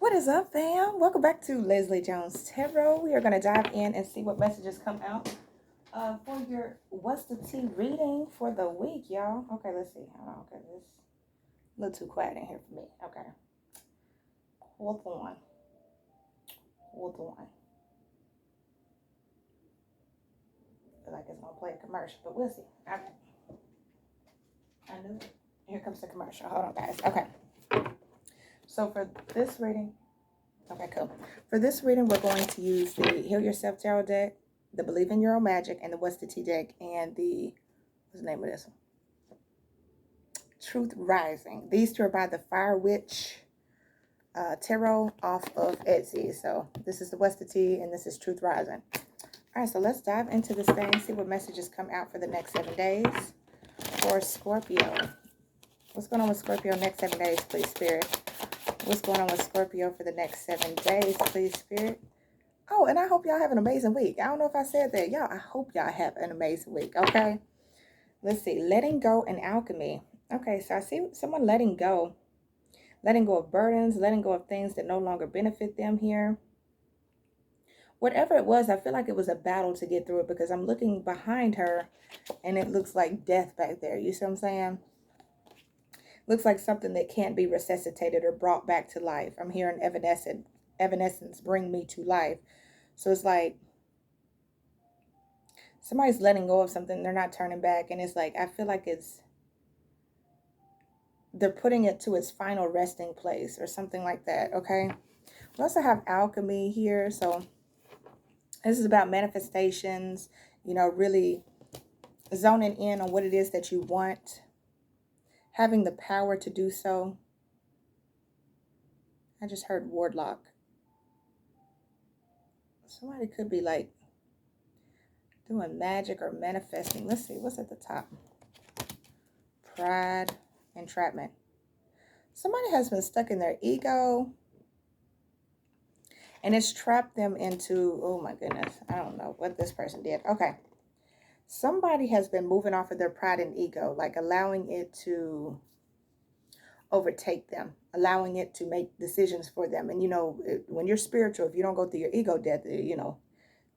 What is up, fam? Welcome back to Lesley Jones Tarot. We are going to dive in and see what messages come out for your What's the Tea reading for the week, y'all. Okay, let's see. Hold on. Okay, this is a little too quiet in here for me. Okay. Hold on. Hold on. I feel like it's going to play a commercial, but we'll see. Okay. I knew it. Here comes the commercial. Hold on, guys. Okay. So for this reading, okay, cool. For this reading, we're going to use the Heal Yourself Tarot deck, the Believe in Your Own Magic, and the What's the Tea deck, and the, what's the name of this one? Truth Rising. These two are by the Fire Witch Tarot off of Etsy. So this is the What's the Tea, and this is Truth Rising. All right, so let's dive into this thing, see what messages come out for the next 7 days for Scorpio. What's going on with Scorpio next 7 days, please, Spirit? What's going on with Scorpio for the next 7 days, please, Spirit? Oh, and I hope y'all have an amazing week. I don't know if I said that. Y'all, I hope y'all have an amazing week, okay? Let's see. Letting go and alchemy. Okay, so I see someone letting go. Letting go of burdens, letting go of things that no longer benefit them here. Whatever it was, I feel like it was a battle to get through it because I'm looking behind her and it looks like death back there. You see what I'm saying? Looks like something that can't be resuscitated or brought back to life. I'm hearing evanescence, bring me to life. So it's like somebody's letting go of something. They're not turning back. And it's like, I feel like they're putting it to its final resting place or something like that. Okay. We also have alchemy here. So this is about manifestations, you know, really zoning in on what it is that you want. Having the power to do so. I just heard Wardlock. Somebody could be like doing magic or manifesting. Let's see. What's at the top? Pride, entrapment. Somebody has been stuck in their ego. And it's trapped them into, oh my goodness. I don't know what this person did. Okay. Somebody has been moving off of their pride and ego. Like allowing it to overtake them, allowing it to make decisions for them. And you know, when you're spiritual, if you don't go through your ego death, you know,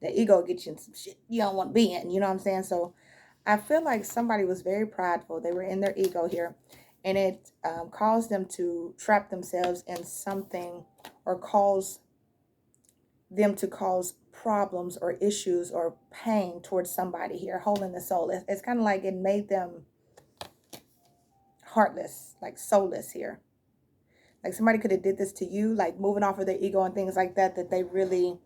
the ego gets you in some shit you don't want to be in, you know what I'm saying? So I feel like somebody was very prideful. They were in their ego here, and it caused them to trap themselves in something, or cause them to cause problems or issues or pain towards somebody here, holding the soul. It's kind of like it made them heartless, like soulless here. Like somebody could have did this to you, like moving off of their ego and things like that, that they really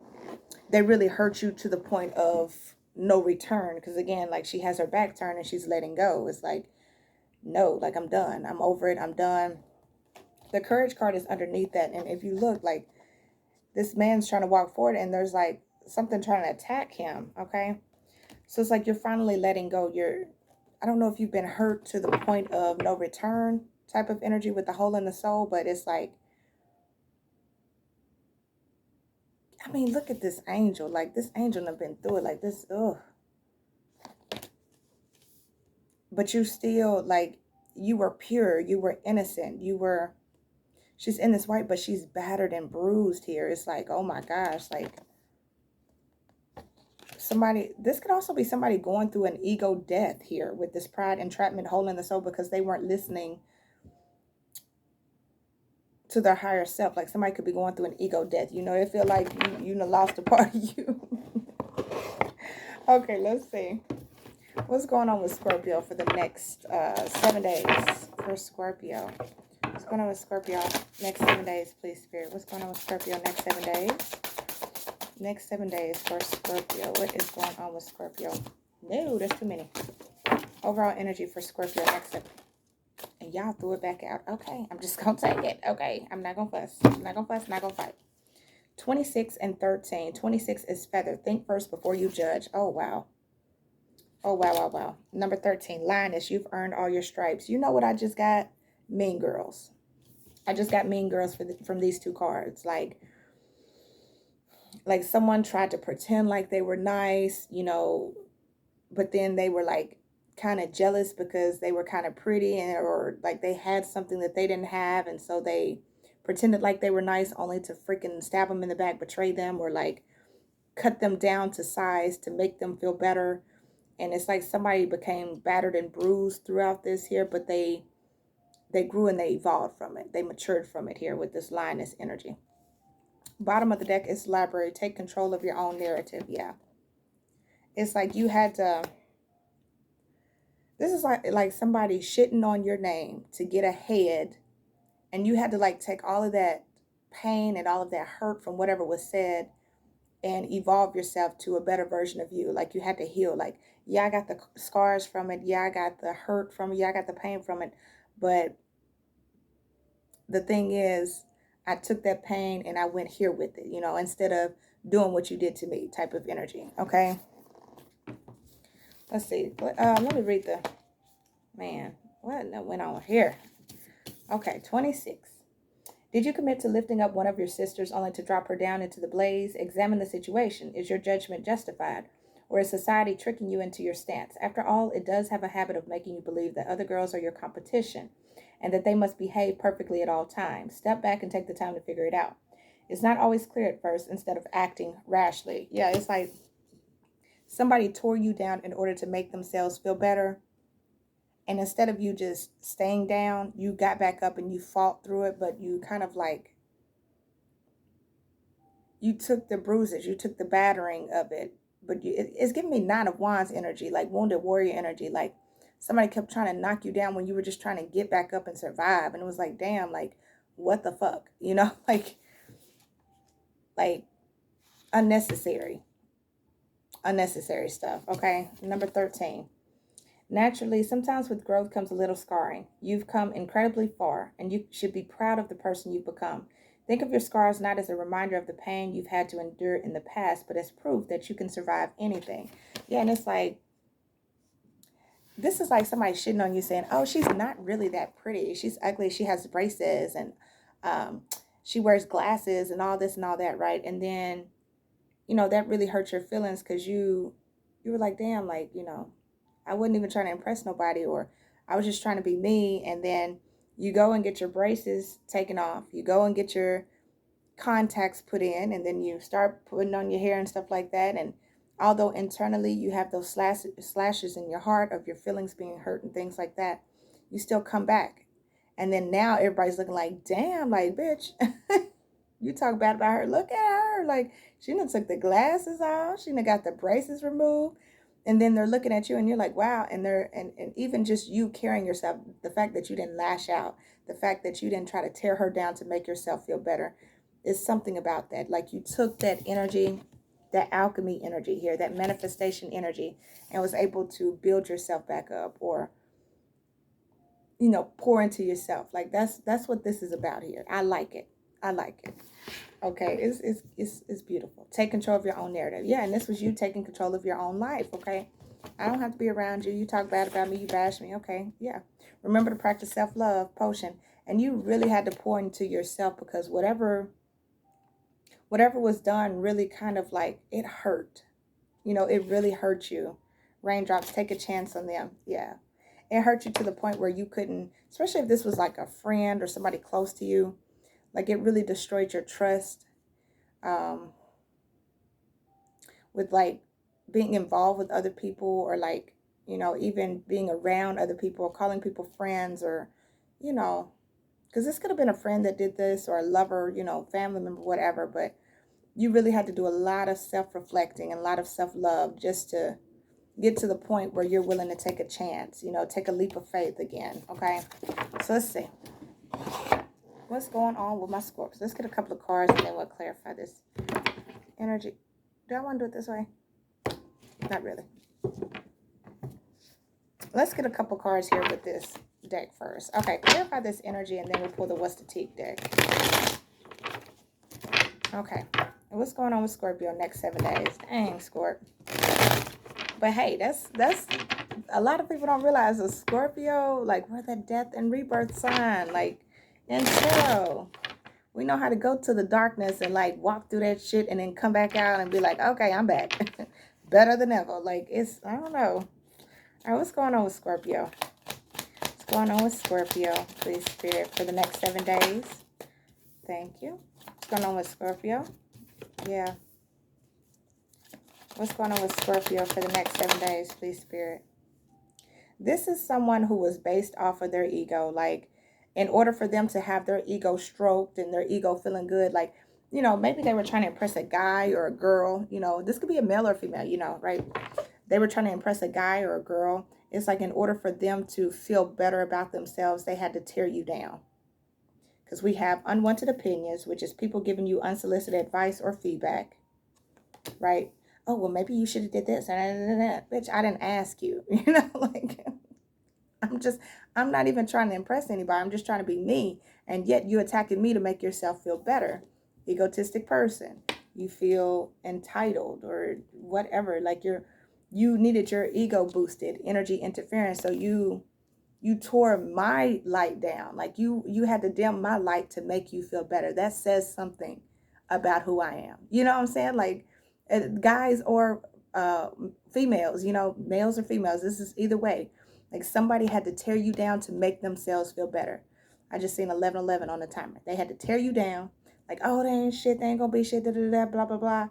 hurt you to the point of no return. Because again, like she has her back turned and she's letting go. It's like, no, like I'm done. I'm over it. I'm done. The courage card is underneath that. And if you look, like this man's trying to walk forward and there's like something trying to attack him. Okay. So it's like you're finally letting go. I don't know if you've been hurt to the point of no return type of energy with the hole in the soul, but it's like, I mean, look at this angel. Like this angel have been through it like this. Ugh. But you still, like, you were pure. You were innocent. She's in this white, but she's battered and bruised here. It's like, oh my gosh, like this could also be somebody going through an ego death here with this pride, entrapment, hole in the soul, because they weren't listening to their higher self. Like somebody could be going through an ego death. You know, they feel like you lost a part of you. Okay, let's see. What's going on with Scorpio for the next 7 days for Scorpio? What's going on with Scorpio next 7 days, please, Spirit? What's going on with Scorpio next 7 days? Next 7 days for Scorpio. What is going on with Scorpio? No, there's too many. Overall energy for Scorpio next 7. And y'all threw it back out. Okay, I'm just going to take it. Okay, I'm not going to fuss. I'm not going to fuss, not going to fight. 26 and 13. 26 is feather. Think first before you judge. Oh, wow. Oh, wow, wow, wow. Number 13, lioness. You've earned all your stripes. You know what I just got? Mean girls. I just got mean girls from these two cards. Like someone tried to pretend like they were nice, you know, but then they were like kind of jealous because they were kind of pretty, or like they had something that they didn't have, and so they pretended like they were nice only to freaking stab them in the back, betray them, or like cut them down to size to make them feel better. And it's like somebody became battered and bruised throughout this here, but they grew and they evolved from it. They matured from it here with this lioness energy. Bottom of the deck is library. Take control of your own narrative. Yeah. It's like you had to, this is like somebody shitting on your name to get ahead. And you had to like take all of that pain and all of that hurt from whatever was said and evolve yourself to a better version of you. Like you had to heal. Like, yeah, I got the scars from it. Yeah, I got the hurt from it. Yeah, I got the pain from it. But the thing is, I took that pain and I went here with it, you know, instead of doing what you did to me type of energy. Okay. Let's see. Let me read the, man, what went on here? Okay, 26. Did you commit to lifting up one of your sisters only to drop her down into the blaze? Examine the situation. Is your judgment justified? Or is society tricking you into your stance? After all, it does have a habit of making you believe that other girls are your competition and that they must behave perfectly at all times. Step back and take the time to figure it out. It's not always clear at first instead of acting rashly. Yeah, it's like somebody tore you down in order to make themselves feel better. And instead of you just staying down, you got back up and you fought through it, but you kind of like, you took the bruises, you took the battering of it. But it's giving me Nine of Wands energy, like Wounded Warrior energy. Like somebody kept trying to knock you down when you were just trying to get back up and survive. And it was like, damn, like, what the fuck? You know, like unnecessary stuff. Okay, number 13. Naturally, sometimes with growth comes a little scarring. You've come incredibly far, and you should be proud of the person you've become. Think of your scars not as a reminder of the pain you've had to endure in the past, but as proof that you can survive anything. Yeah, and it's like, this is like somebody shitting on you saying, oh, she's not really that pretty. She's ugly. She has braces, and she wears glasses and all this and all that, right? And then, you know, that really hurts your feelings because you were like, damn, like, you know, I wasn't even trying to impress nobody, or I was just trying to be me. And then you go and get your braces taken off. You go and get your contacts put in, and then you start putting on your hair and stuff like that. And although internally you have those slashes in your heart of your feelings being hurt and things like that, you still come back. And then now everybody's looking like, damn, like, bitch, you talk bad about her. Look at her. Like, she done took the glasses off. She done got the braces removed. And then they're looking at you and you're like, wow. And and even just you carrying yourself, the fact that you didn't lash out, the fact that you didn't try to tear her down to make yourself feel better, is something about that. Like you took that energy, that alchemy energy here, that manifestation energy, and was able to build yourself back up, or, you know, pour into yourself. Like that's what this is about here. I like it. I like it. Okay, it's beautiful. Take control of your own narrative. Yeah, and this was you taking control of your own life, okay? I don't have to be around you. You talk bad about me, you bash me, okay? Yeah. Remember to practice self-love potion. And you really had to pour into yourself, because whatever was done really kind of like, it hurt. You know, it really hurt you. Raindrops, take a chance on them. Yeah. It hurt you to the point where you couldn't, especially if this was like a friend or somebody close to you. Like it really destroyed your trust with like being involved with other people, or like, you know, even being around other people, or calling people friends, or, you know, because this could have been a friend that did this, or a lover, you know, family member, whatever. But you really had to do a lot of self-reflecting and a lot of self-love just to get to the point where you're willing to take a chance, you know, take a leap of faith again. Okay, so let's see. What's going on with my Scorpios? Let's get a couple of cards and then we'll clarify this energy. Do I want to do it this way? Not really. Let's get a couple cards here with this deck first. Okay, clarify this energy and then we'll pull the What's the Teak deck. Okay, what's going on with Scorpio next 7 days? Dang, Scorp. But hey, that's a lot of people don't realize a Scorpio, like, we're the death and rebirth sign. Like, in tarot, we know how to go to the darkness and like walk through that shit and then come back out and be like, okay, I'm back. Better than ever. Like, it's, I don't know. All right, what's going on with Scorpio? What's going on with Scorpio, please, Spirit, for the next 7 days? Thank you. What's going on with Scorpio? Yeah. What's going on with Scorpio for the next 7 days, please, Spirit? This is someone who was based off of their ego. Like, in order for them to have their ego stroked and their ego feeling good, like, you know, maybe they were trying to impress a guy or a girl. You know, this could be a male or female, you know, right? They were trying to impress a guy or a girl. It's like in order for them to feel better about themselves, they had to tear you down. Because we have unwanted opinions, which is people giving you unsolicited advice or feedback, right? Oh, well, maybe you should have did this. Bitch, I didn't ask you. You know, like, I'm not even trying to impress anybody. I'm just trying to be me. And yet you attacking me to make yourself feel better. Egotistic person. You feel entitled or whatever. Like you needed your ego boosted, energy interference. So you tore my light down. Like you had to dim my light to make you feel better. That says something about who I am. You know what I'm saying? Like, guys or females, you know, males or females, this is either way. Like, somebody had to tear you down to make themselves feel better. I just seen 11:11 on the timer. They had to tear you down. Like, oh, they ain't shit. They ain't gonna be shit. Da, da, da, blah, blah, blah.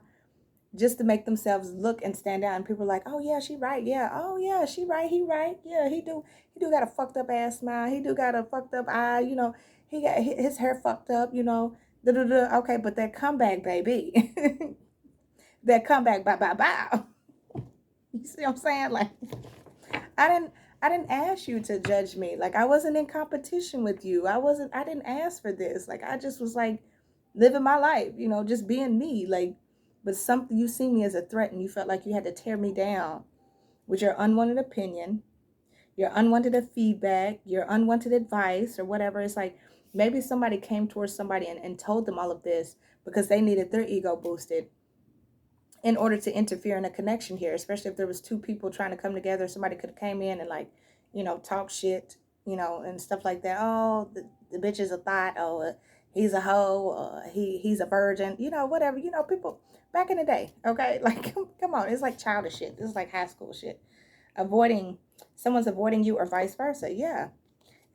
Just to make themselves look and stand out. And people are like, oh, yeah, she right. Yeah. Oh, yeah, she right. He right. Yeah, he do got a fucked up ass smile. He do got a fucked up eye. You know, he got his hair fucked up, you know. Da, da, da. Okay, but that comeback, baby. That comeback, bye. You see what I'm saying? Like, I didn't ask you to judge me. Like, I wasn't in competition with you. I didn't ask for this. Like, I just was like living my life, you know, just being me. Like, but something, you see me as a threat and you felt like you had to tear me down with your unwanted opinion, your unwanted feedback, your unwanted advice or whatever. It's like maybe somebody came towards somebody and told them all of this because they needed their ego boosted in order to interfere in a connection here, especially if there was two people trying to come together. Somebody could have came in and, like, you know, talk shit, you know, and stuff like that. Oh, the bitch is a thought. Oh, he's a hoe. He's a virgin. You know, whatever. You know, people back in the day, okay? Like, come on. It's like childish shit. This is like high school shit. Someone's avoiding you or vice versa. Yeah.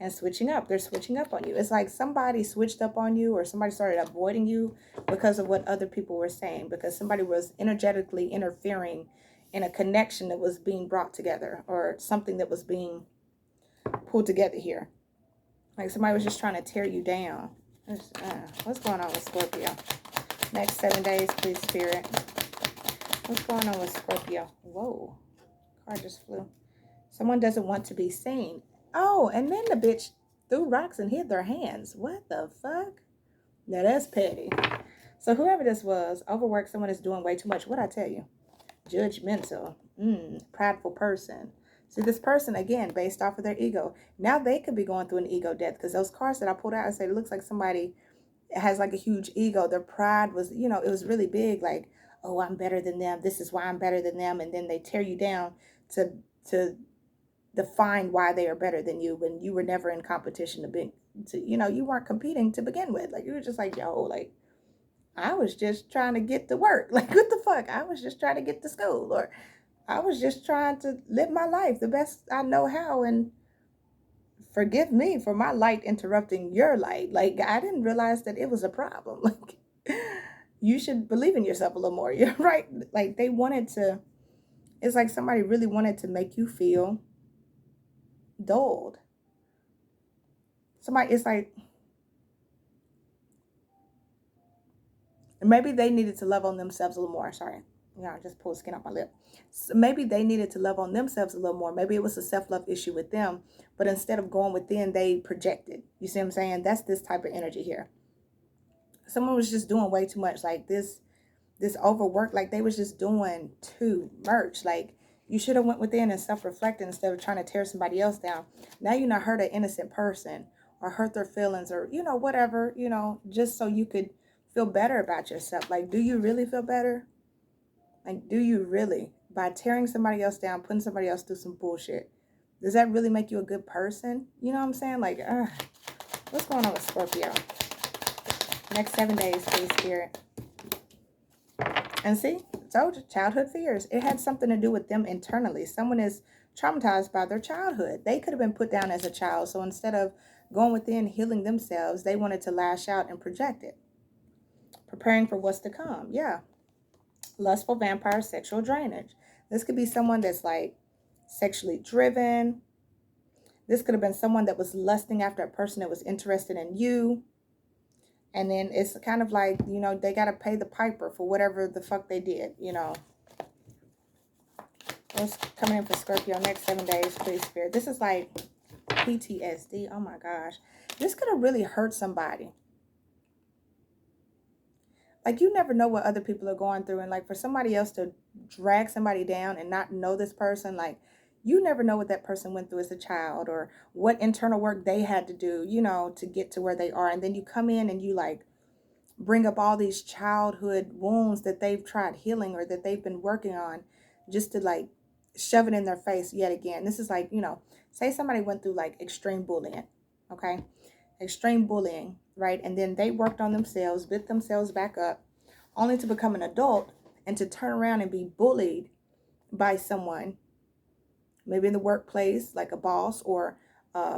And switching up. They're switching up on you. It's like somebody switched up on you or somebody started avoiding you because of what other people were saying. Because somebody was energetically interfering in a connection that was being brought together or something that was being pulled together here. Like somebody was just trying to tear you down. What's going on with Scorpio? Next 7 days, please, Spirit. What's going on with Scorpio? Whoa. Card just flew. Someone doesn't want to be seen. Oh, and then the bitch threw rocks and hid their hands. What the fuck? Now that's petty. So whoever this was, overworked, someone is doing way too much. What'd I tell you? Judgmental. Prideful person. See, this person, again, based off of their ego. Now they could be going through an ego death because those cards that I pulled out, I said it looks like somebody has like a huge ego. Their pride was, you know, it was really big. Like, oh, I'm better than them. This is why I'm better than them. And then they tear you down to define why they are better than you when you were never in competition you know, you weren't competing to begin with. Like, you were just like, yo, like, I was just trying to get to work. Like, what the fuck? I was just trying to get to school, or I was just trying to live my life the best I know how, and forgive me for my light interrupting your light. Like, I didn't realize that it was a problem. Like, you should believe in yourself a little more. You're right. Like, it's like somebody really wanted to make you feel dulled. It's like maybe they needed to love on themselves a little more. Sorry, I just pulled skin off my lip. So maybe they needed to love on themselves a little more. Maybe it was a self-love issue with them, but instead of going within, they projected. You see what I'm saying? That's this type of energy here. Someone was just doing way too much. Like this overwork. Like they was just doing too much. Like, you should have went within and self-reflected instead of trying to tear somebody else down. Now you not hurt an innocent person or hurt their feelings or, you know, whatever, you know, just so you could feel better about yourself. Like, do you really feel better? Like, do you really? By tearing somebody else down, putting somebody else through some bullshit, does that really make you a good person? You know what I'm saying? Like, what's going on with Scorpio? Next 7 days, please, Spirit. And see, childhood fears. It had something to do with them internally. Someone is traumatized by their childhood. They could have been put down as a child. So instead of going within, healing themselves. They wanted to lash out and project it. Preparing for what's to come. Yeah. Lustful vampire, sexual drainage. This could be someone that's like sexually driven. This could have been someone that was lusting after a person that was interested in you. And then it's kind of like, you know, they got to pay the piper for whatever the fuck they did, you know. What's coming in for Scorpio next 7 days, please, Spirit? This is like PTSD. Oh, my gosh. This could have really hurt somebody. Like, you never know what other people are going through. And, like, for somebody else to drag somebody down and not know this person, like, you never know what that person went through as a child or what internal work they had to do, you know, to get to where they are. And then you come in and you, like, bring up all these childhood wounds that they've tried healing or that they've been working on just to, like, shove it in their face yet again. This is like, you know, say somebody went through, like, extreme bullying, okay? Extreme bullying, right? And then they worked on themselves, built themselves back up, only to become an adult and to turn around and be bullied by someone, maybe in the workplace, like a boss, or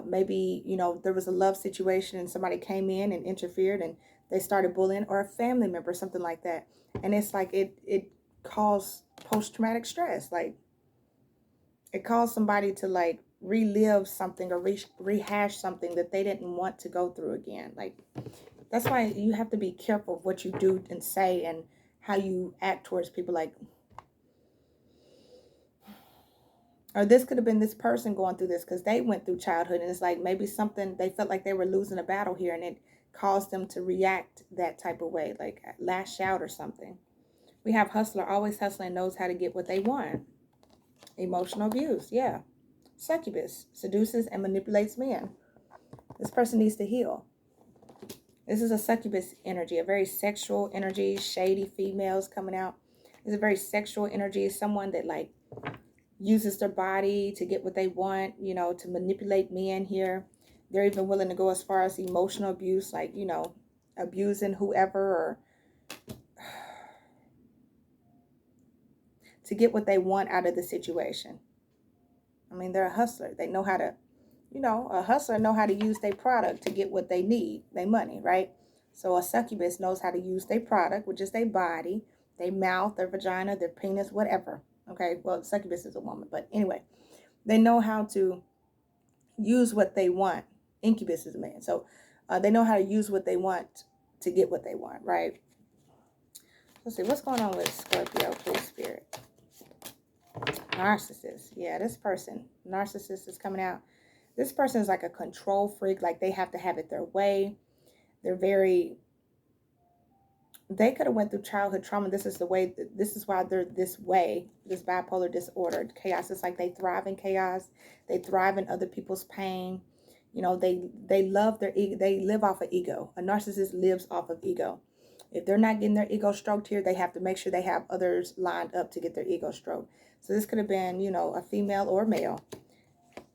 maybe, you know, there was a love situation and somebody came in and interfered and they started bullying, or a family member, something like that. And it's like it caused post-traumatic stress. Like, it caused somebody to, like, relive something or rehash something that they didn't want to go through again. Like, that's why you have to be careful of what you do and say and how you act towards people. Like, or this could have been this person going through this because they went through childhood, and it's like maybe something, they felt like they were losing a battle here, and it caused them to react that type of way, like lash out or something. We have hustler, always hustling, knows how to get what they want. Emotional abuse, yeah. Succubus, seduces and manipulates men. This person needs to heal. This is a succubus energy, a very sexual energy, shady females coming out. It's a very sexual energy, someone that, like, uses their body to get what they want, you know, to manipulate men here. They're even willing to go as far as emotional abuse, like, you know, abusing whoever, or to get what they want out of the situation. I mean, they're a hustler. They know how to, you know, a hustler know how to use their product to get what they need, their money, right? So a succubus knows how to use their product, which is their body, their mouth, their vagina, their penis, whatever. Okay, well, succubus is a woman, but anyway, they know how to use what they want. Incubus is a man. So they know how to use what they want to get what they want, right? Let's see, what's going on with Scorpio, please, Spirit? Narcissist. Yeah, this person, narcissist, is coming out. This person is like a control freak. Like, they have to have it their way. They're very, they could have went through childhood trauma. This is the way, this is why they're this way, this bipolar disorder, chaos. It's like they thrive in chaos. They thrive in other people's pain. You know, they love their ego. They live off of ego. A narcissist lives off of ego. If they're not getting their ego stroked here, they have to make sure they have others lined up to get their ego stroked. So this could have been, you know, a female or male.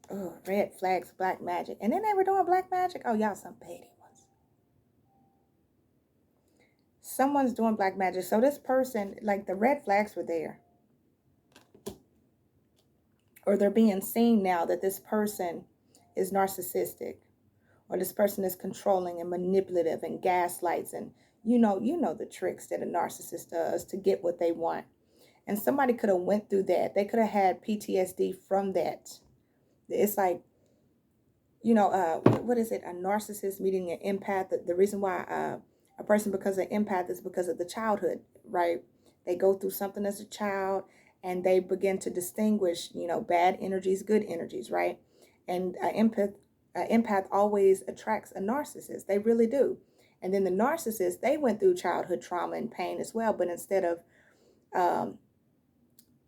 Oh, red flags, black magic. And then they were doing black magic. Oh, y'all some petty ones. Someone's doing black magic. So this person, like, the red flags were there. Or they're being seen now that this person is narcissistic. Or this person is controlling and manipulative and gaslights. And you know the tricks that a narcissist does to get what they want. And somebody could have went through that. They could have had PTSD from that. It's like, you know, what is it? A narcissist meeting an empath. The reason why a person becomes an empath is because of the childhood, right? They go through something as a child and they begin to distinguish, you know, bad energies, good energies, right? And an empath always attracts a narcissist. They really do. And then the narcissist, they went through childhood trauma and pain as well. But instead of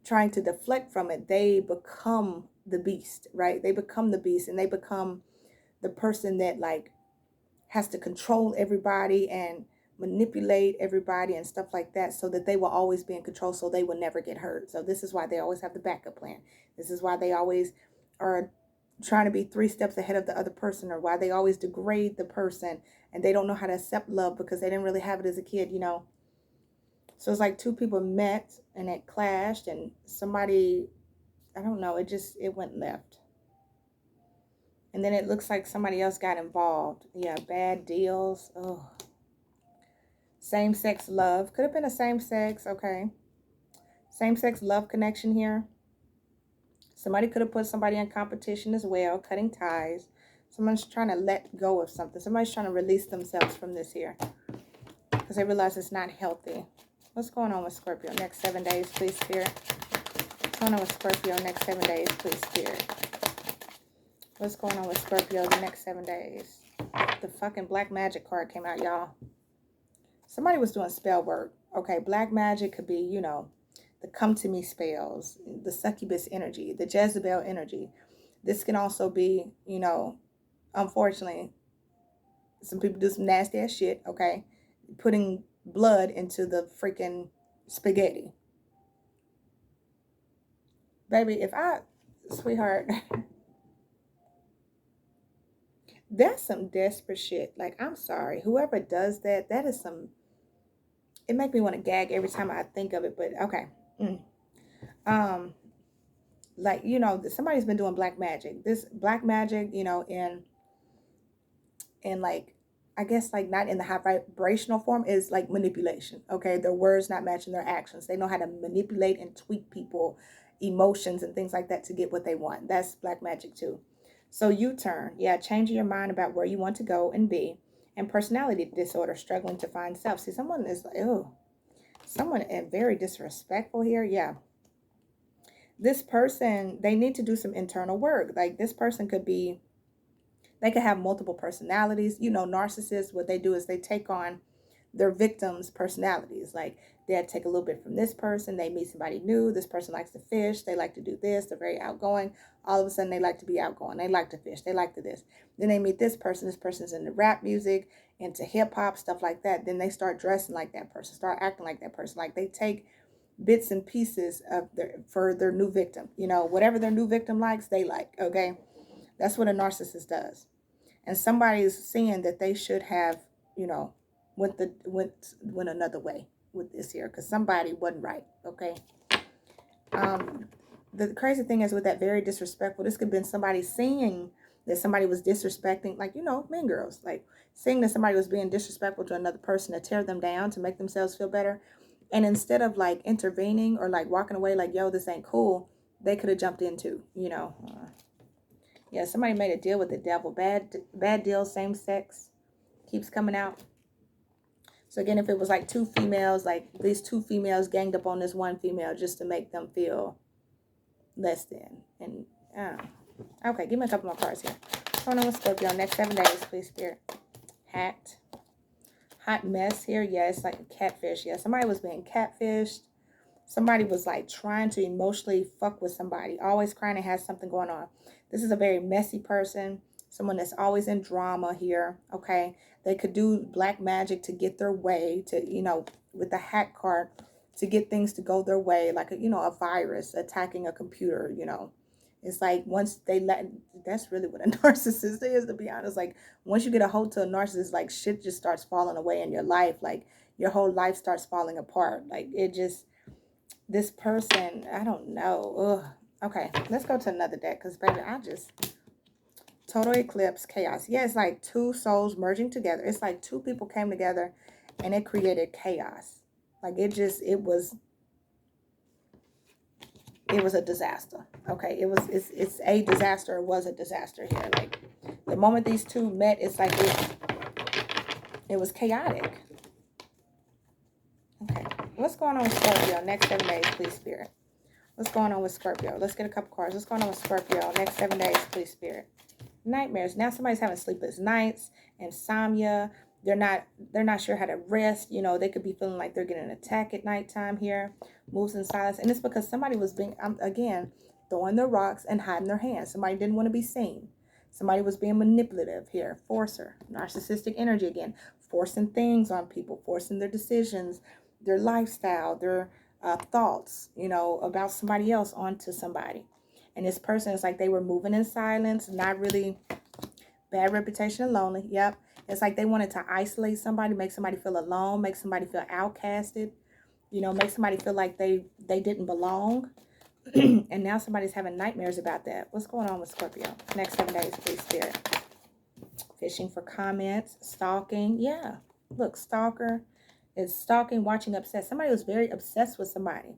trying to deflect from it, they become the beast, right? They become the beast, and they become the person that, like, has to control everybody and manipulate everybody and stuff like that, so that they will always be in control, so they will never get hurt. So this is why they always have the backup plan. This is why they always are trying to be 3 steps ahead of the other person, or why they always degrade the person, and they don't know how to accept love because they didn't really have it as a kid, you know. So it's like 2 people met and it clashed, and somebody, I don't know, it went left. And then it looks like somebody else got involved. Yeah, bad deals. Oh. Same-sex love. Could have been a same-sex, okay. Same-sex love connection here. Somebody could have put somebody in competition as well, cutting ties. Someone's trying to let go of something. Somebody's trying to release themselves from this here because they realize it's not healthy. What's going on with Scorpio? Next 7 days, please, Spirit. What's going on with Scorpio? Next 7 days, please, Spirit. What's going on with Scorpio the next 7 days? The fucking black magic card came out, y'all. Somebody was doing spell work. Okay, black magic could be, you know, the come to me spells, the succubus energy, the Jezebel energy. This can also be, you know, unfortunately, some people do some nasty ass shit, okay? Putting blood into the freaking spaghetti. Baby, sweetheart, that's some desperate shit. Like, I'm sorry. Whoever does that, that is some, it makes me want to gag every time I think of it, but okay. Like, you know, somebody's been doing black magic. This black magic, you know, in like, I guess like not in the high vibrational form, is like manipulation. Okay, their words not matching their actions. They know how to manipulate and tweak people, emotions and things like that to get what they want. That's black magic too. So U-turn, yeah, changing your mind about where you want to go and be, and personality disorder, struggling to find self. See, someone is like, oh, someone very disrespectful here. Yeah. This person, they need to do some internal work. Like, this person could be, they could have multiple personalities. You know, narcissists, what they do is they take on their victims' personalities. Like, they'll take a little bit from this person. They meet somebody new. This person likes to fish. They like to do this. They're very outgoing. All of a sudden, they like to be outgoing. They like to fish. They like to this. Then they meet this person. This person's into rap music, into hip hop, stuff like that. Then they start dressing like that person, start acting like that person. Like, they take bits and pieces of for their new victim. You know, whatever their new victim likes, they like, okay? That's what a narcissist does. And somebody's seeing that they should have, you know, went another way with this here, because somebody wasn't right, okay? The crazy thing is with that very disrespectful, this could have been somebody seeing that somebody was disrespecting, like, you know, mean girls, like seeing that somebody was being disrespectful to another person to tear them down, to make themselves feel better. And instead of like intervening or like walking away like, yo, this ain't cool, they could have jumped into, you know. Yeah, somebody made a deal with the devil. Bad deal, same sex. Keeps coming out. So again, if it was like two females, like these two females ganged up on this one female just to make them feel less than. And okay, give me a couple more cards here. What's going on with Scorpio? Next 7 days, please, Spirit. Hot mess here. Yeah, it's like a catfish. Yeah, somebody was being catfished. Somebody was like trying to emotionally fuck with somebody. Always crying and has something going on. This is a very messy person. Someone that's always in drama here. Okay. They could do black magic to get their way, to, you know, with the hack card, to get things to go their way. Like, you know, a virus attacking a computer, you know. It's like once they that's really what a narcissist is, to be honest. Like, once you get a hold to a narcissist, like shit just starts falling away in your life. Like, your whole life starts falling apart. Like, it just, this person, I don't know. Ugh. Okay, let's go to another deck, because baby, I just, total eclipse, chaos. Yeah, it's like two souls merging together. It's like two people came together and it created chaos. Like, it was a disaster. Okay, it's a disaster. It was a disaster here. Like, the moment these two met, it's like it was chaotic. Okay, what's going on with Scorpio? Next 7 days, please, Spirit. What's going on with Scorpio? Let's get a couple cards. What's going on with Scorpio? Next 7 days, please, Spirit. Nightmares. Now somebody's having sleepless nights, insomnia. They're not sure how to rest. You know, they could be feeling like they're getting attacked at nighttime here. Moves in silence. And it's because somebody was being, again, throwing their rocks and hiding their hands. Somebody didn't want to be seen. Somebody was being manipulative here. Forcer. Narcissistic energy again. Forcing things on people. Forcing their decisions, their lifestyle, their thoughts, you know, about somebody else onto somebody. And this person is like they were moving in silence, not really, bad reputation and lonely. Yep. It's like they wanted to isolate somebody, make somebody feel alone, make somebody feel outcasted, you know, make somebody feel like they didn't belong. And now somebody's having nightmares about that. What's going on with Scorpio? Next 7 days, please, Spirit. Fishing for comments, stalking. Yeah, look, stalker is stalking, watching, obsessed. Somebody was very obsessed with somebody.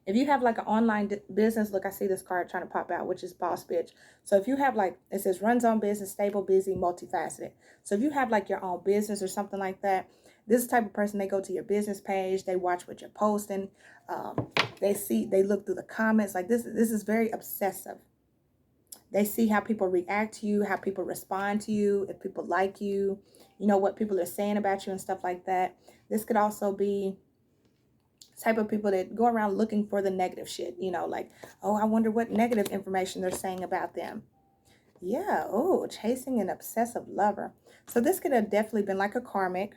If you have like an online business, look, I see this card trying to pop out, which is boss bitch. So if you have like, it says runs on business, stable, busy, multifaceted. So if you have like your own business or something like that, this type of person, they go to your business page, they watch what you're posting, they look through the comments. Like this is very obsessive. They see how people react to you, how people respond to you, if people like you, you know, what people are saying about you and stuff like that. This could also be type of people that go around looking for the negative shit, you know, like, oh, I wonder what negative information they're saying about them. Yeah, oh, chasing an obsessive lover. So this could have definitely been like a karmic.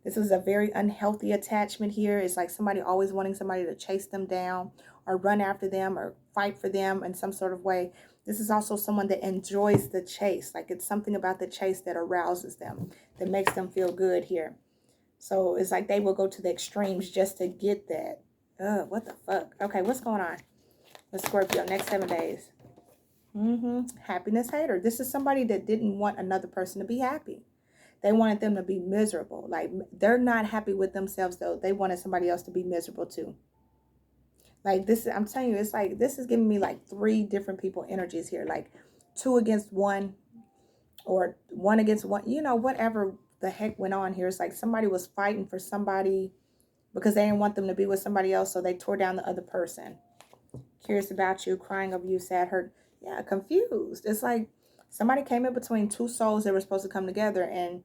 This is a very unhealthy attachment here. It's like somebody always wanting somebody to chase them down or run after them or fight for them in some sort of way. This is also someone that enjoys the chase. Like it's something about the chase that arouses them, that makes them feel good here. So it's like they will go to the extremes just to get that. What the fuck? Okay, what's going on with Scorpio? Next 7 days. Happiness hater. This is somebody that didn't want another person to be happy. They wanted them to be miserable. Like they're not happy with themselves though. They wanted somebody else to be miserable too. Like this, I'm telling you, it's like, this is giving me like 3 different people energies here. Like 2 against 1 or 1 against 1, you know, whatever the heck went on here. It's like somebody was fighting for somebody because they didn't want them to be with somebody else. So they tore down the other person. Curious about you, crying over you, sad, hurt. Yeah, confused. It's like somebody came in between 2 souls that were supposed to come together and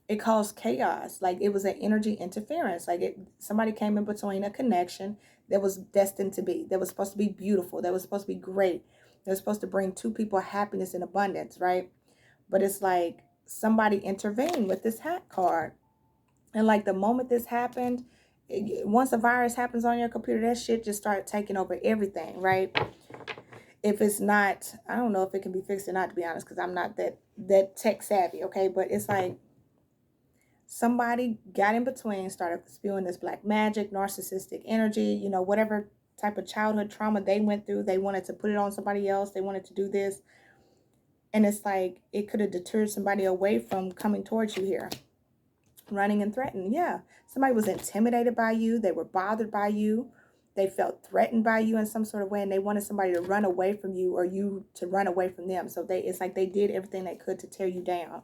it caused chaos. Like it was an energy interference. Like somebody came in between a connection that was destined to be, that was supposed to be beautiful, that was supposed to be great, that was supposed to bring 2 people happiness and abundance, right? But it's like somebody intervened with this hat card. And like the moment this happened, once a virus happens on your computer, that shit just started taking over everything, right? If it's not, I don't know if it can be fixed or not, to be honest, because I'm not that tech savvy, okay? But it's like somebody got in between, started spewing this black magic, narcissistic energy, you know, whatever type of childhood trauma they went through, they wanted to put it on somebody else. They wanted to do this. And it's like, it could have deterred somebody away from coming towards you here. Running and threatening. Yeah. Somebody was intimidated by you. They were bothered by you. They felt threatened by you in some sort of way. And they wanted somebody to run away from you or you to run away from them. So it's like they did everything they could to tear you down.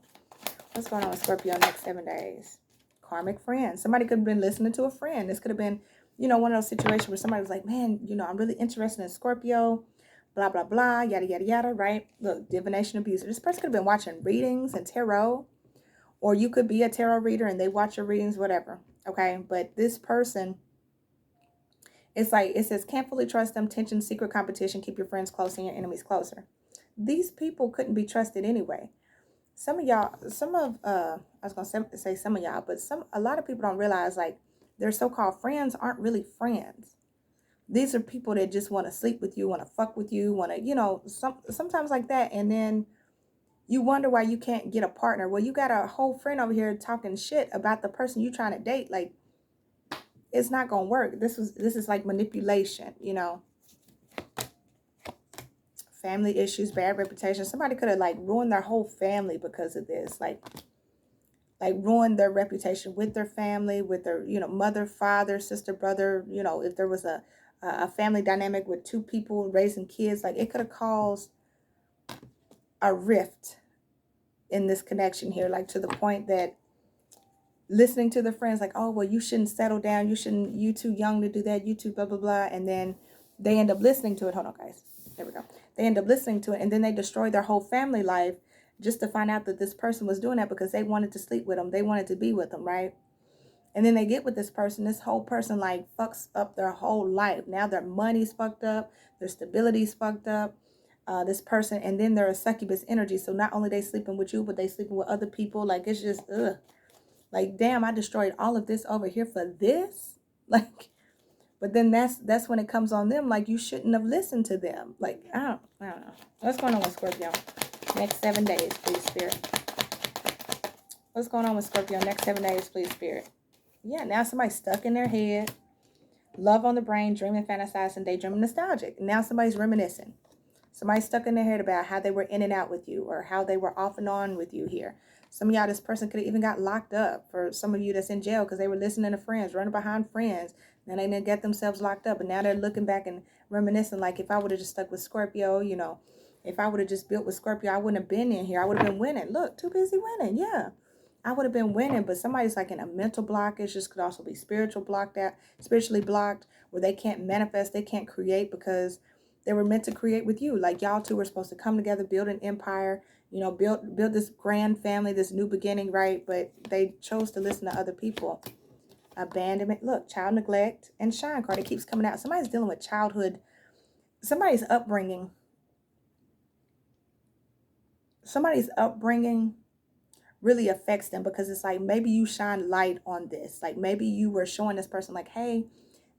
What's going on with Scorpio next 7 days? Karmic friend. Somebody could have been listening to a friend. This could have been, you know, one of those situations where somebody was like, man, you know, I'm really interested in Scorpio. Blah, blah, blah, yada, yada, yada, right? Look, divination abuser. This person could have been watching readings and tarot. Or you could be a tarot reader and they watch your readings, whatever. Okay, but this person, it's like, it says, can't fully trust them, tension, secret competition, keep your friends close and your enemies closer. These people couldn't be trusted anyway. Some of y'all, I was going to say some of y'all, but a lot of people don't realize like their so-called friends aren't really friends. These are people that just want to sleep with you, want to fuck with you, want to, you know, sometimes like that. And then you wonder why you can't get a partner. Well, you got a whole friend over here talking shit about the person you're trying to date. Like, it's not going to work. This is like manipulation, you know. Family issues, bad reputation. Somebody could have like ruined their whole family because of this. Like ruined their reputation with their family, with their, you know, mother, father, sister, brother. You know, if there was a family dynamic with 2 people raising kids, like it could have caused a rift in this connection here, like to the point that listening to the friends like, oh, well, you shouldn't settle down, you too young to do that, you too blah blah blah, and then they end up listening to it. Hold on, guys, there we go. They end up listening to it, and then they destroy their whole family life just to find out that this person was doing that because they wanted to sleep with them, they wanted to be with them, right? And then they get with this person, this whole person like fucks up their whole life. Now their money's fucked up, their stability's fucked up. This person, and then they're a succubus energy. So not only they sleeping with you, but they sleeping with other people. Like it's just ugh. Like damn, I destroyed all of this over here for this. Like, but then that's when it comes on them. Like you shouldn't have listened to them. Like I don't know. What's going on with Scorpio? Next 7 days, please, Spirit. What's going on with Scorpio? Next 7 days, please, Spirit. Yeah, now somebody's stuck in their head. Love on the brain, dreaming, fantasizing, daydreaming, nostalgic. Now somebody's reminiscing. Somebody's stuck in their head about how they were in and out with you or how they were off and on with you here. Some of y'all, this person could have even got locked up. For some of you that's in jail because they were listening to friends, running behind friends. Then they didn't get themselves locked up. And now they're looking back and reminiscing like, if I would have just stuck with Scorpio, you know, if I would have just built with Scorpio, I wouldn't have been in here. I would have been winning. Look, too busy winning. Yeah. I would have been winning, but somebody's like in a mental blockage. This could also be spiritually blocked, where they can't manifest, they can't create because they were meant to create with you. Like y'all two were supposed to come together, build an empire, you know, build this grand family, this new beginning, right? But they chose to listen to other people. Abandonment, look, child neglect, and shine card. It keeps coming out. Somebody's dealing with childhood, somebody's upbringing really affects them, because it's like maybe you shine light on this. Like maybe you were showing this person like, hey,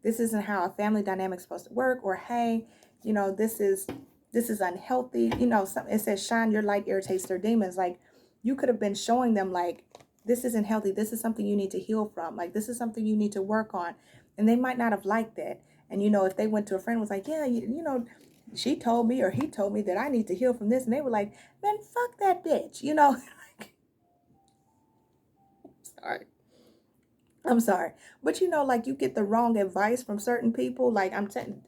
this isn't how a family dynamic's supposed to work, or hey, you know, this is unhealthy. You know, it says shine your light irritates their demons. Like you could have been showing them like, this isn't healthy. This is something you need to heal from. Like this is something you need to work on. And they might not have liked that. And, you know, if they went to a friend and was like, yeah, you know, she told me or he told me that I need to heal from this. And they were like, man, fuck that bitch. You know, sorry. I'm sorry. But you know, like you get the wrong advice from certain people. Like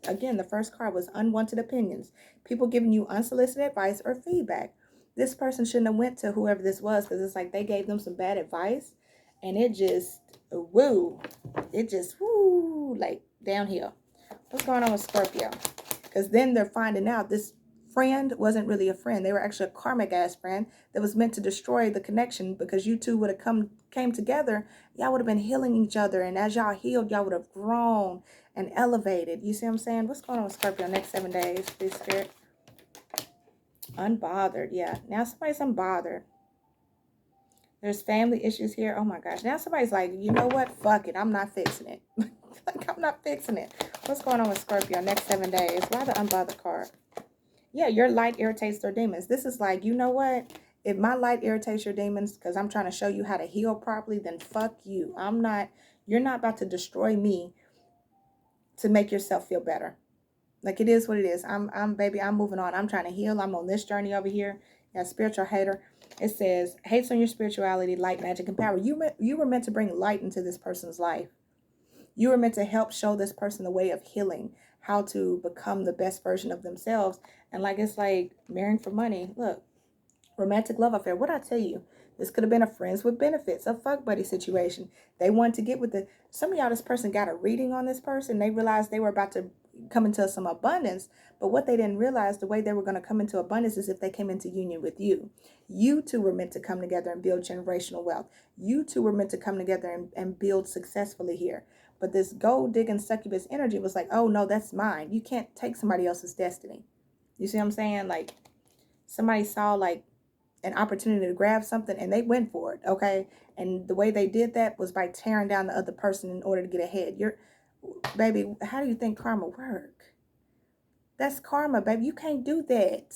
again, the first card was unwanted opinions. People giving you unsolicited advice or feedback. This person shouldn't have went to whoever this was, because it's like they gave them some bad advice and it just woo. It just woo, like downhill. What's going on with Scorpio? Because then they're finding out this friend wasn't really a friend. They were actually a karmic ass friend that was meant to destroy the connection, because you two would have came together. Y'all would have been healing each other, and as y'all healed, y'all would have grown and elevated. You see what I'm saying? What's going on with Scorpio next 7 days, please, Spirit? Unbothered. Yeah, now somebody's unbothered. There's family issues here. Oh my gosh, now somebody's like, you know what, fuck it, I'm not fixing it. Like I'm not fixing it. What's going on with Scorpio next 7 days? Why the unbothered card? Yeah, your light irritates their demons. This is like, you know what? If my light irritates your demons because I'm trying to show you how to heal properly, then fuck you. You're not about to destroy me to make yourself feel better. Like it is what it is. Baby, I'm moving on. I'm trying to heal. I'm on this journey over here. Yeah, spiritual hater. It says, hates on your spirituality, light, magic, and power. You were meant to bring light into this person's life. You were meant to help show this person the way of healing, how to become the best version of themselves. And like, it's like marrying for money. Look, romantic love affair. What I tell you? This could have been a friends with benefits, a fuck buddy situation. They wanted to get with some of y'all, this person got a reading on this person. They realized they were about to come into some abundance. But what they didn't realize, the way they were going to come into abundance is if they came into union with you. You two were meant to come together and build generational wealth. You two were meant to come together and build successfully here. But this gold digging succubus energy was like, oh no, that's mine. You can't take somebody else's destiny. You see what I'm saying? Like somebody saw like an opportunity to grab something and they went for it, okay? And the way they did that was by tearing down the other person in order to get ahead. Baby, how do you think karma work? That's karma, baby. You can't do that.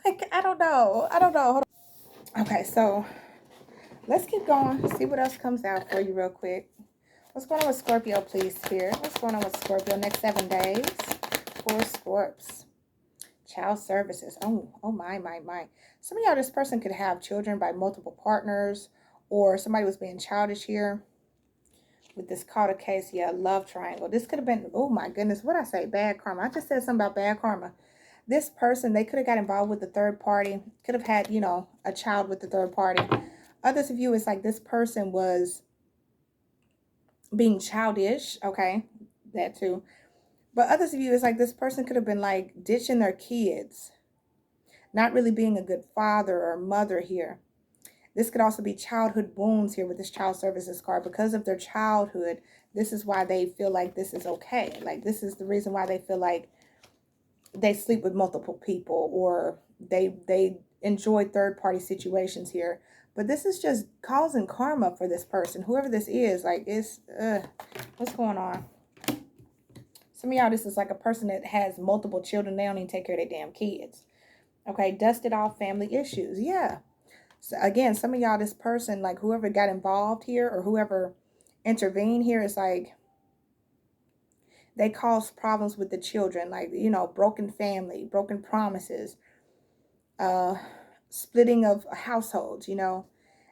Like, I don't know. Hold on. Okay, so let's keep going. See what else comes out for you real quick. What's going on with Scorpio, please, Spirit? What's going on with Scorpio next 7 days? For Scorps. Child services. Oh my. Some of y'all, this person could have children by multiple partners, or somebody was being childish here with this Carter case. Yeah, love triangle. This could have been, oh my goodness, what I say? Bad karma. I just said something about bad karma. This person, they could have got involved with the third party, could have had, you know, a child with the third party. Others of you, it's like this person was being childish. Okay, that too. But others of you, it's like this person could have been like ditching their kids, not really being a good father or mother here. This could also be childhood wounds here with this child services card. Because of their childhood, this is why they feel like this is okay. Like this is the reason why they feel like they sleep with multiple people, or they enjoy third-party situations here. But this is just causing karma for this person. Whoever this is, like, it's, what's going on? Some of y'all, this is like a person that has multiple children. They don't even take care of their damn kids. Okay, dusted off family issues. Yeah. So again, some of y'all, this person, like whoever got involved here or whoever intervened here is like, They cause problems with the children, like, you know, broken family, broken promises, splitting of households, you know.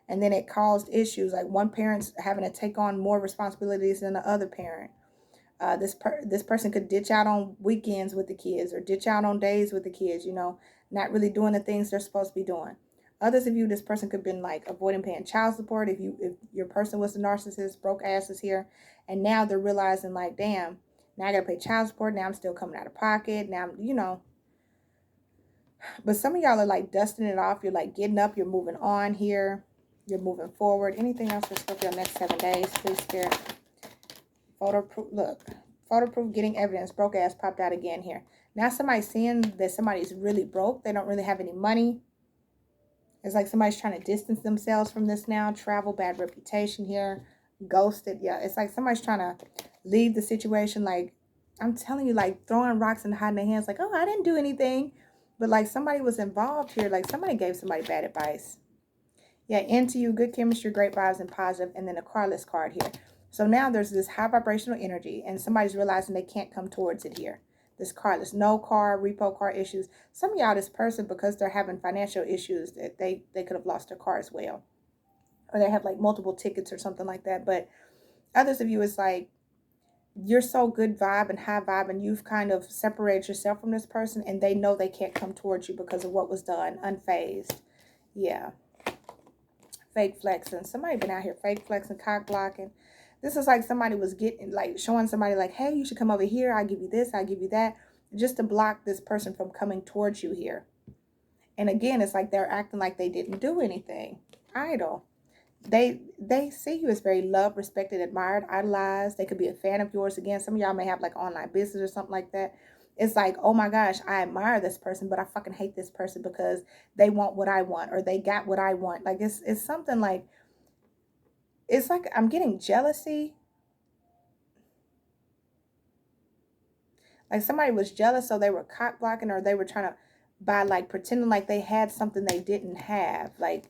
And then it caused issues like one parent's having to take on more responsibilities than the other parent. This person could ditch out on weekends with the kids or ditch out on days with the kids, you know, not really doing the things they're supposed to be doing. Others of you, this person could have been like avoiding paying child support. If your person was a narcissist, broke asses here, and now they're realizing like, damn, now I gotta pay child support. Now I'm still coming out of pocket. Now, you know. But some of y'all are like dusting it off. You're like getting up. You're moving on here. You're moving forward. Anything else for Scorpio next 7 days, please, Spirit? Photo proof. Look, photo proof. Getting evidence. Broke ass popped out again here. Now somebody's seeing that somebody's really broke. They don't really have any money. It's like somebody's trying to distance themselves from this now. Travel, bad reputation here. Ghosted. Yeah, it's like somebody's trying to leave the situation. Like, I'm telling you, like throwing rocks and hiding their hands. Like, oh, I didn't do anything. But like somebody was involved here. Like somebody gave somebody bad advice. Yeah, into you, good chemistry, great vibes, and positive. And then a carless card here. So now there's this high vibrational energy. And somebody's realizing they can't come towards it here. This carless, no car, repo car issues. Some of y'all, this person, because they're having financial issues, that they could have lost their car as well. Or they have like multiple tickets or something like that. But others of you, it's like, you're so good vibe and high vibe, and you've kind of separated yourself from this person, and they know they can't come towards you because of what was done, unfazed. Yeah. Fake flexing. Somebody been out here fake flexing, cock blocking. This is like somebody was getting, like, showing somebody like, hey, you should come over here. I'll give you this. I'll give you that. Just to block this person from coming towards you here. And again, it's like they're acting like they didn't do anything. Idle. They see you as very loved, respected, admired, idolized. They could be a fan of yours. Again, some of y'all may have like online business or something like that. It's like, oh my gosh, I admire this person, but I fucking hate this person because they want what I want, or they got what I want. Like it's something like, it's like I'm getting jealousy. Like somebody was jealous, so they were cock blocking, or they were trying to by like pretending like they had something they didn't have. Like,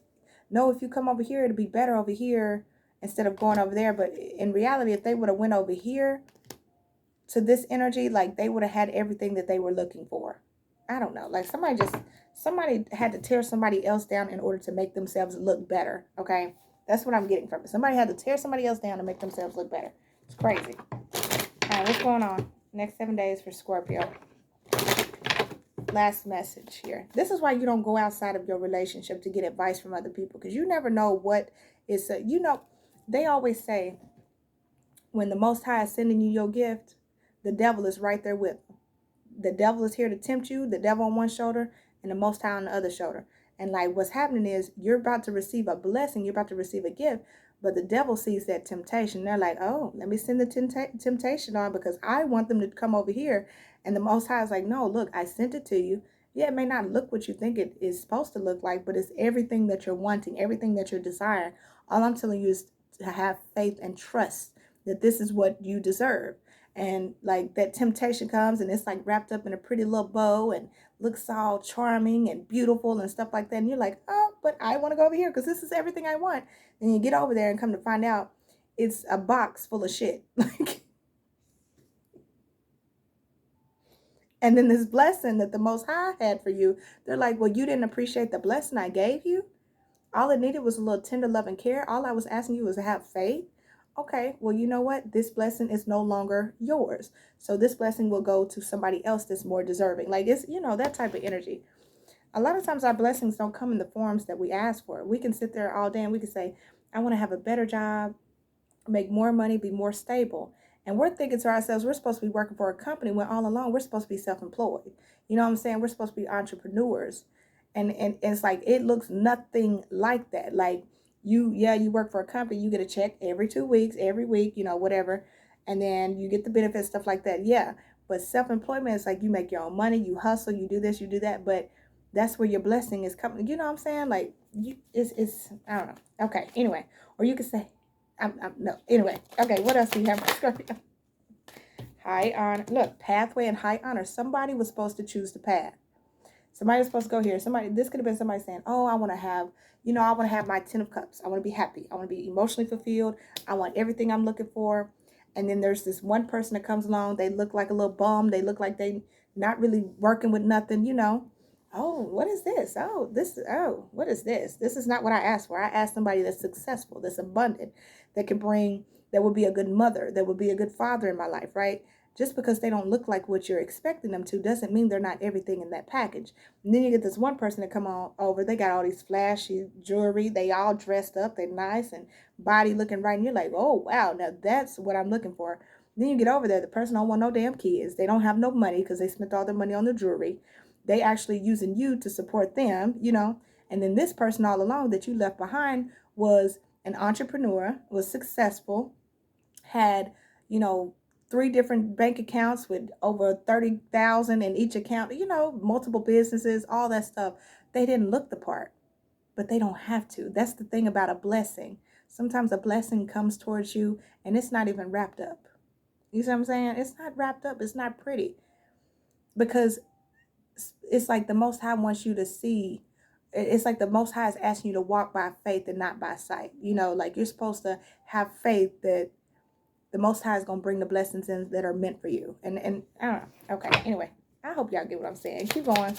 no, if you come over here, it'll be better over here instead of going over there. But in reality, if they would have went over here to this energy, like they would have had everything that they were looking for. I don't know. Like somebody had to tear somebody else down in order to make themselves look better. Okay. That's what I'm getting from it. Somebody had to tear somebody else down to make themselves look better. It's crazy. All right, what's going on? Next 7 days for Scorpio. Last message here. This is why you don't go outside of your relationship to get advice from other people, because you never know what is, you know, they always say when the Most High is sending you your gift, the devil is right there with them. The devil is here to tempt you, the devil on one shoulder and the Most High on the other shoulder. And like what's happening is you're about to receive a blessing, you're about to receive a gift, but the devil sees that temptation. They're like, oh, let me send the temptation on because I want them to come over here. And the Most High is like, no, look, I sent it to you. Yeah, it may not look what you think it is supposed to look like, but it's everything that you're wanting, everything that you're desiring. All I'm telling you is to have faith and trust that this is what you deserve. And like that temptation comes and it's like wrapped up in a pretty little bow and looks all charming and beautiful and stuff like that. And you're like, oh, but I want to go over here because this is everything I want. And you get over there and come to find out it's a box full of shit. Like, and then this blessing that the Most High had for you, they're like, well, you didn't appreciate the blessing I gave you. All it needed was a little tender love and care. All I was asking you was to have faith. Okay, well, you know what? This blessing is no longer yours. So this blessing will go to somebody else that's more deserving. Like, it's, you know, that type of energy. A lot of times our blessings don't come in the forms that we ask for. We can sit there all day and we can say, I want to have a better job, make more money, be more stable. And we're thinking to ourselves, we're supposed to be working for a company when all along we're supposed to be self-employed. You know what I'm saying? We're supposed to be entrepreneurs. And it's like, it looks nothing like that. Like you work for a company, you get a check every 2 weeks, every week, you know, whatever. And then you get the benefits, stuff like that. Yeah. But self-employment is like you make your own money, you hustle, you do this, you do that. But that's where your blessing is coming. You know what I'm saying? Like it's I don't know. Okay. Anyway, or you could say, no. Anyway. Okay. What else do you have for Scorpio? High honor. Look, pathway and high honor. Somebody was supposed to choose the path. Somebody was supposed to go here. This could have been somebody saying, oh, I want to have, you know, I want to have my 10 of cups. I want to be happy. I want to be emotionally fulfilled. I want everything I'm looking for. And then there's this one person that comes along. They look like a little bum. They look like they not really working with nothing, you know. Oh, what is this? Oh, what is this? This is not what I asked for. I asked somebody that's successful, that's abundant, that can bring, that would be a good mother, that would be a good father in my life, right? Just because they don't look like what you're expecting them to doesn't mean they're not everything in that package. And then you get this one person that come on over, they got all these flashy jewelry, they all dressed up, they nice and body looking right, and you're like, oh wow, now that's what I'm looking for. Then you get over there, the person don't want no damn kids, they don't have no money because they spent all their money on the jewelry. They actually using you to support them, you know. And then this person all along that you left behind was an entrepreneur, was successful, had, you know, 3 different bank accounts with over 30,000 in each account, you know, multiple businesses, all that stuff. They didn't look the part, but they don't have to. That's the thing about a blessing. Sometimes a blessing comes towards you and it's not even wrapped up. You see what I'm saying? It's not wrapped up. It's not pretty, because it's like the Most High wants you to see. It's like the Most High is asking you to walk by faith and not by sight. You know, like you're supposed to have faith that the Most High is going to bring the blessings in that are meant for you. And I don't know. Okay, anyway, I hope y'all get what I'm saying. Keep going.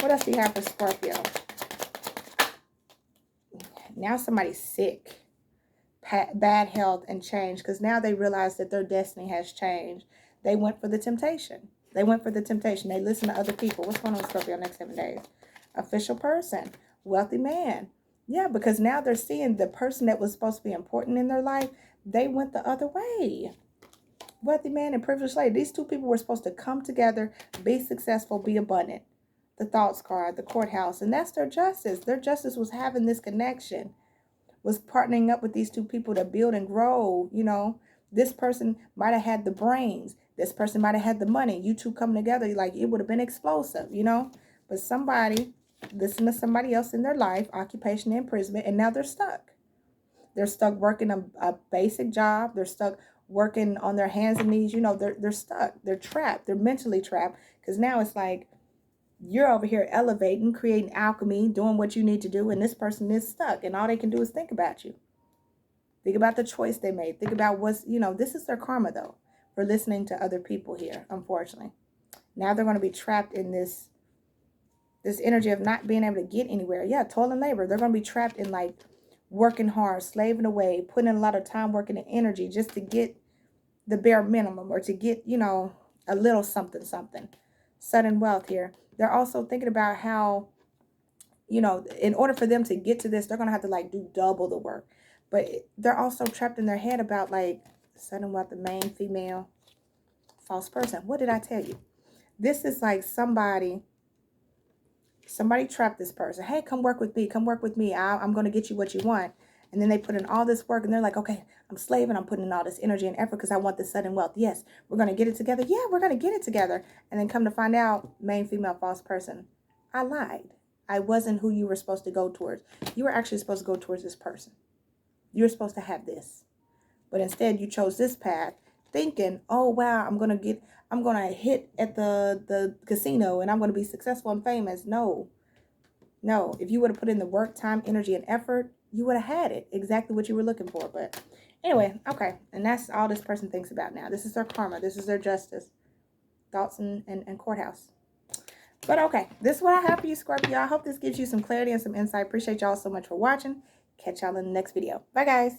What else do you have for Scorpio? Now somebody's sick, bad health, and change, because now they realize that their destiny has changed. They went for the temptation. They went for the temptation. They listened to other people. What's going on with Scorpio next 7 days? Official person, wealthy man. Yeah, because now they're seeing the person that was supposed to be important in their life, they went the other way. Wealthy man and privileged lady. These two people were supposed to come together, be successful, be abundant. The thoughts card, the courthouse, and that's their justice. Their justice was having this connection, was partnering up with these two people to build and grow. You know, this person might have had the brains. This person might have had the money. You two come together, like it would have been explosive, you know. But somebody listened to somebody else in their life, occupation, imprisonment, and now they're stuck. They're stuck working a basic job. They're stuck working on their hands and knees. You know, they're stuck. They're trapped. They're mentally trapped, because now it's like you're over here elevating, creating alchemy, doing what you need to do, and this person is stuck, and all they can do is think about you. Think about the choice they made. Think about what's, you know, this is their karma, though, for listening to other people here, unfortunately. Now they're going to be trapped in this energy of not being able to get anywhere. Yeah, toil and labor. They're going to be trapped in, like, working hard, slaving away, putting in a lot of time, working and energy just to get the bare minimum, or to get, you know, a little something. Sudden wealth here. They're also thinking about how, you know, in order for them to get to this, they're going to have to, like, do double the work. But they're also trapped in their head about, like, sudden wealth, the main female, false person. What did I tell you? This is like somebody trapped this person. Hey, come work with me. Come work with me. I'm going to get you what you want. And then they put in all this work and they're like, okay, I'm slaving. I'm putting in all this energy and effort because I want this sudden wealth. Yes, we're going to get it together. Yeah, we're going to get it together. And then come to find out, main female, false person. I lied. I wasn't who you were supposed to go towards. You were actually supposed to go towards this person. You were supposed to have this. But instead you chose this path thinking, oh, wow, I'm going to hit at the casino and I'm going to be successful and famous. No. If you would have put in the work, time, energy, and effort, you would have had it. Exactly what you were looking for. But anyway, okay. And that's all this person thinks about now. This is their karma. This is their justice. Thoughts and courthouse. But okay, this is what I have for you, Scorpio. I hope this gives you some clarity and some insight. Appreciate y'all so much for watching. Catch y'all in the next video. Bye, guys.